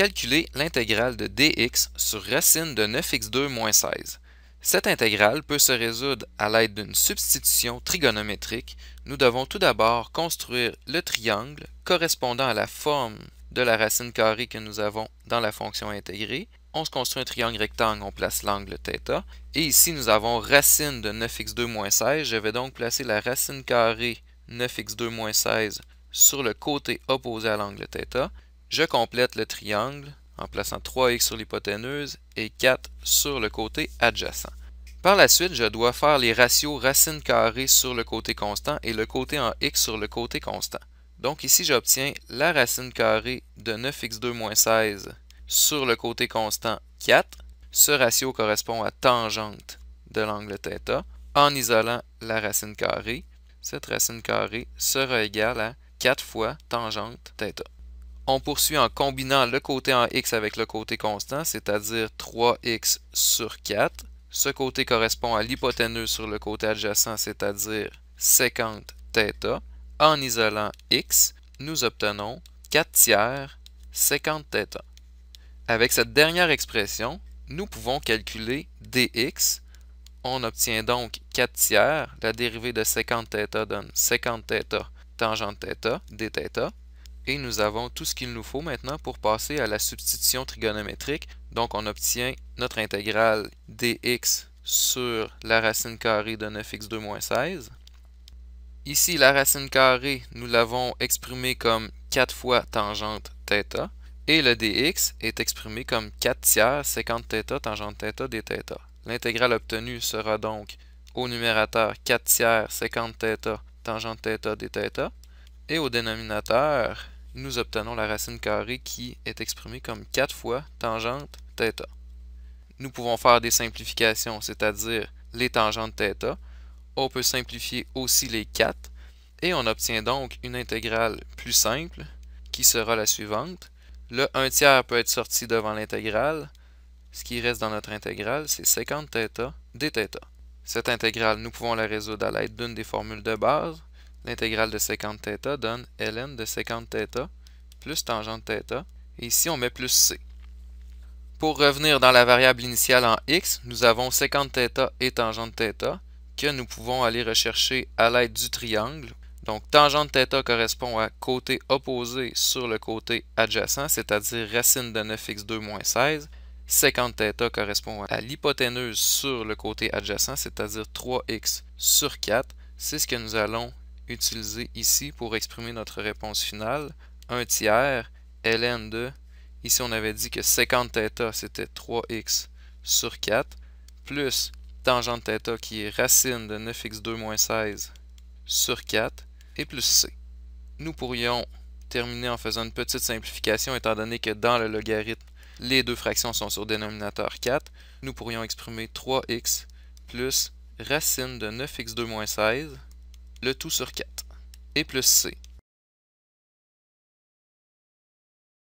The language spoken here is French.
calculer l'intégrale de dx sur racine de 9x2 moins 16. Cette intégrale peut se résoudre à l'aide d'une substitution trigonométrique. Nous devons tout d'abord construire le triangle correspondant à la forme de la racine carrée que nous avons dans la fonction intégrée. On se construit un triangle rectangle, on place l'angle θ. Et ici, nous avons racine de 9x2 moins 16. Je vais donc placer la racine carrée 9x2 moins 16 sur le côté opposé à l'angle θ. Je complète le triangle en plaçant 3x sur l'hypoténuse et 4 sur le côté adjacent. Par la suite, je dois faire les ratios racine carrée sur le côté constant et le côté en x sur le côté constant. Donc ici, j'obtiens la racine carrée de 9x2 moins 16 sur le côté constant 4. Ce ratio correspond à tangente de l'angle θ. En isolant la racine carrée, cette racine carrée sera égale à 4 fois tangente θ. On poursuit en combinant le côté en x avec le côté constant, c'est-à-dire 3x sur 4. Ce côté correspond à l'hypoténuse sur le côté adjacent, c'est-à-dire sécante θ. En isolant x, nous obtenons 4 tiers sécante θ. Avec cette dernière expression, nous pouvons calculer dx. On obtient donc 4 tiers. La dérivée de sécante θ donne sécante θ tangente θ dθ. Et nous avons tout ce qu'il nous faut maintenant pour passer à la substitution trigonométrique. Donc on obtient notre intégrale dx sur la racine carrée de 9x2 moins 16. Ici, la racine carrée, nous l'avons exprimée comme 4 fois tangente θ. Et le dx est exprimé comme 4 tiers sécante θ tangente θ dθ. L'intégrale obtenue sera donc au numérateur 4 tiers sécante θ tangente θ dθ. Et au dénominateur, nous obtenons la racine carrée qui est exprimée comme 4 fois tangente θ. Nous pouvons faire des simplifications, c'est-à-dire les tangentes θ. On peut simplifier aussi les 4 et on obtient donc une intégrale plus simple qui sera la suivante. Le 1 tiers peut être sorti devant l'intégrale. Ce qui reste dans notre intégrale, c'est sécante θ dθ. Cette intégrale, nous pouvons la résoudre à l'aide d'une des formules de base. L'intégrale de sécante θ donne ln de sécante θ plus tangente θ. Et ici, on met plus c. Pour revenir dans la variable initiale en x, nous avons sécante θ et tangente θ que nous pouvons aller rechercher à l'aide du triangle. Donc, tangente θ correspond à côté opposé sur le côté adjacent, c'est-à-dire racine de 9x2 moins 16. Sécante θ correspond à l'hypoténuse sur le côté adjacent, c'est-à-dire 3x sur 4. C'est ce que nous allons utiliser ici pour exprimer notre réponse finale. 1 tiers ln de, ici on avait dit que sécante θ c'était 3x sur 4, plus tangente θ qui est racine de 9x2 moins 16 sur 4, et plus c. Nous pourrions terminer en faisant une petite simplification, étant donné que dans le logarithme, les deux fractions sont sur dénominateur 4. Nous pourrions exprimer 3x plus racine de 9x2 moins 16, le tout sur 4, et plus c.